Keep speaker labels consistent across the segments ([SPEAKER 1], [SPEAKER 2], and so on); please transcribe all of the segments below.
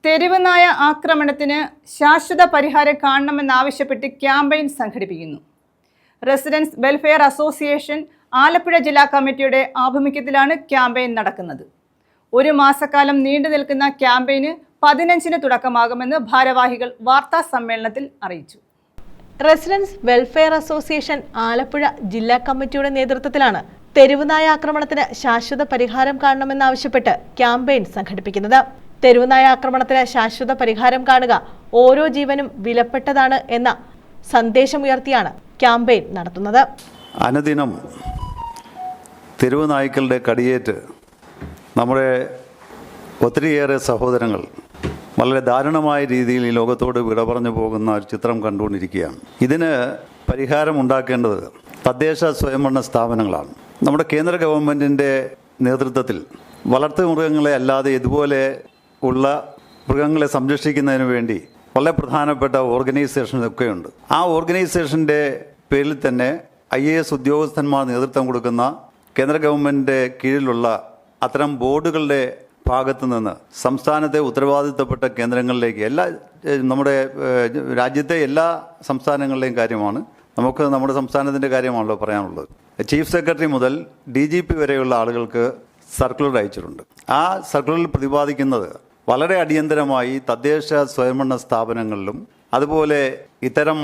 [SPEAKER 1] തെരുവ് നായ ആക്രമണത്തിന് ശാശ്വത പരിഹാരം കാണണമെന്നാവശ്യപ്പെട്ട് ക്യാമ്പയിൻ സംഘടിപ്പിക്കുന്നു. റെസിഡൻസ് വെൽഫെയർ അസോസിയേഷൻ ആലപ്പുഴ ജില്ലാ കമ്മിറ്റിയുടെ ആഭിമുഖ്യത്തിലാണ് ക്യാമ്പയിൻ നടക്കുന്നത്. ഒരു മാസക്കാലം നീണ്ടു നിൽക്കുന്ന ക്യാമ്പയിന് 15-ന് തുടക്കമാകുമെന്ന് ഭാരവാഹികൾ വാർത്താ സമ്മേളനത്തിൽ അറിയിച്ചു.
[SPEAKER 2] റെസിഡൻസ് വെൽഫെയർ അസോസിയേഷൻ ആലപ്പുഴ ജില്ലാ കമ്മിറ്റിയുടെ നേതൃത്വത്തിലാണ് തെരുവ് നായ ആക്രമണത്തിന് ശാശ്വത പരിഹാരം കാണണമെന്നാവശ്യപ്പെട്ട് ക്യാമ്പയിൻ സംഘടിപ്പിക്കുന്നത്. തെരുവ് നായ ആക്രമണത്തിന് ശാശ്വത പരിഹാരം കാണുക ഓരോ ജീവനും വിലപ്പെട്ടതാണ് എന്ന സന്ദേശമുയർത്തിയാണ് ക്യാമ്പയിൻ നടത്തുന്നത്.
[SPEAKER 3] അനുദിനം തെരുവ് നായ്ക്കളുടെ കടിയേറ്റ് നമ്മുടെ ഒത്തിരിയേറെ സഹോദരങ്ങൾ വളരെ ദാരുണമായ രീതിയിൽ ഈ ലോകത്തോട് വിട പറഞ്ഞു പോകുന്ന ഒരു ചിത്രം കണ്ടുകൊണ്ടിരിക്കുകയാണ്. ഇതിന് പരിഹാരം ഉണ്ടാക്കേണ്ടത് തദ്ദേശ സ്വയംഭരണ സ്ഥാപനങ്ങളാണ്. നമ്മുടെ കേന്ദ്ര ഗവൺമെൻറ്റിൻ്റെ നേതൃത്വത്തിൽ വളർത്തുമൃഗങ്ങളെ അല്ലാതെ ഇതുപോലെ ഉള്ള മൃഗങ്ങളെ സംരക്ഷിക്കുന്നതിന് വേണ്ടി വളരെ പ്രധാനപ്പെട്ട ഓർഗനൈസേഷനൊക്കെ ഉണ്ട്. ആ ഓർഗനൈസേഷൻ്റെ പേരിൽ തന്നെ IAS ഉദ്യോഗസ്ഥന്മാർ നേതൃത്വം കൊടുക്കുന്ന കേന്ദ്ര ഗവൺമെൻറ്റിൻ്റെ കീഴിലുള്ള അത്തരം ബോർഡുകളുടെ ഭാഗത്തു നിന്ന് സംസ്ഥാനത്തെ ഉത്തരവാദിത്തപ്പെട്ട കേന്ദ്രങ്ങളിലേക്ക് നമ്മുടെ രാജ്യത്തെ എല്ലാ സംസ്ഥാനങ്ങളിലെയും കാര്യമാണ്, നമുക്ക് നമ്മുടെ സംസ്ഥാനത്തിൻ്റെ കാര്യമാണല്ലോ പറയാനുള്ളത്. ചീഫ് സെക്രട്ടറി മുതൽ DGP വരെയുള്ള ആളുകൾക്ക് സർക്കുലർ അയച്ചിട്ടുണ്ട്. ആ സർക്കുലറിൽ പ്രതിപാദിക്കുന്നത് വളരെ അടിയന്തരമായി തദ്ദേശ സ്വയംഭരണ സ്ഥാപനങ്ങളിലും അതുപോലെ ഇത്തരം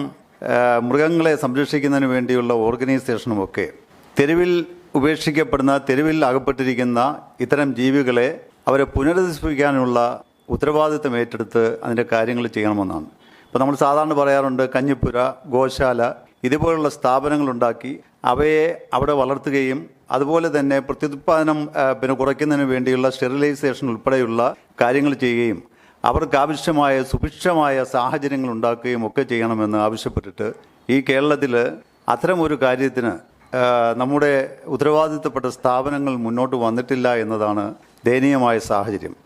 [SPEAKER 3] മൃഗങ്ങളെ സംരക്ഷിക്കുന്നതിന് വേണ്ടിയുള്ള ഓർഗനൈസേഷനുമൊക്കെ തെരുവിൽ ഉപേക്ഷിക്കപ്പെടുന്ന, തെരുവിൽ അകപ്പെട്ടിരിക്കുന്ന ഇത്തരം ജീവികളെ അവരെ പുനരധിവസിപ്പിക്കാനുള്ള ഉത്തരവാദിത്തം ഏറ്റെടുത്ത് അതിൻ്റെ കാര്യങ്ങൾ ചെയ്യണമെന്നാണ്. ഇപ്പോൾ നമ്മൾ സാധാരണ പറയാറുണ്ട്, കഞ്ഞിപ്പുര, ഗോശാല ഇതുപോലുള്ള സ്ഥാപനങ്ങളുണ്ടാക്കി അവയെ അവിടെ വളർത്തുകയും അതുപോലെ തന്നെ പ്രത്യുത്പാദനം കുറയ്ക്കുന്നതിന് വേണ്ടിയുള്ള സ്റ്റെറിലൈസേഷൻ ഉൾപ്പെടെയുള്ള കാര്യങ്ങൾ ചെയ്യുകയും അവർക്ക് ആവശ്യമായ സുഭിക്ഷമായ സാഹചര്യങ്ങൾ ഉണ്ടാക്കുകയും ഒക്കെ ചെയ്യണമെന്ന് ആവശ്യപ്പെട്ടിട്ട് ഈ കേരളത്തിൽ അത്തരമൊരു കാര്യത്തിന് നമ്മുടെ ഉത്തരവാദിത്തപ്പെട്ട സ്ഥാപനങ്ങൾ മുന്നോട്ട് വന്നിട്ടില്ല എന്നതാണ് ദയനീയമായ സാഹചര്യം.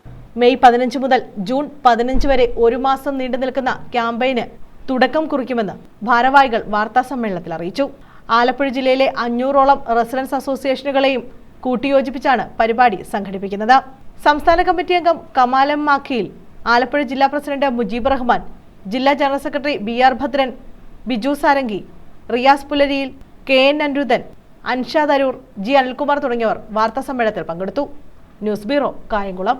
[SPEAKER 2] മെയ് 15 മുതൽ ജൂൺ 15 വരെ ഒരു മാസം നീണ്ടു നിൽക്കുന്ന ക്യാമ്പയിന് തുടക്കം കുറിക്കുമെന്ന് ഭാരവാഹികൾ വാർത്താ സമ്മേളനത്തിൽ അറിയിച്ചു. ആലപ്പുഴ ജില്ലയിലെ 500ഓളം റെസിഡൻസ് അസോസിയേഷനുകളെയും കൂട്ടിയോജിപ്പിച്ചാണ് പരിപാടി സംഘടിപ്പിക്കുന്നത്. സംസ്ഥാന കമ്മിറ്റി അംഗം കമാലം മാഖിയിൽ, ആലപ്പുഴ ജില്ലാ പ്രസിഡന്റ് മുജീബ് റഹ്മാൻ, ജില്ലാ general secretary BR Bhadran, Biju Sarangi, Riyas പുലരിയിൽ, KN അനിരുദ്ധൻ, അൻഷാദ് അരൂർ, G അനിൽകുമാർ തുടങ്ങിയവർ വാർത്താ സമ്മേളനത്തിൽ പങ്കെടുത്തു. News bureau, Kayamkulam.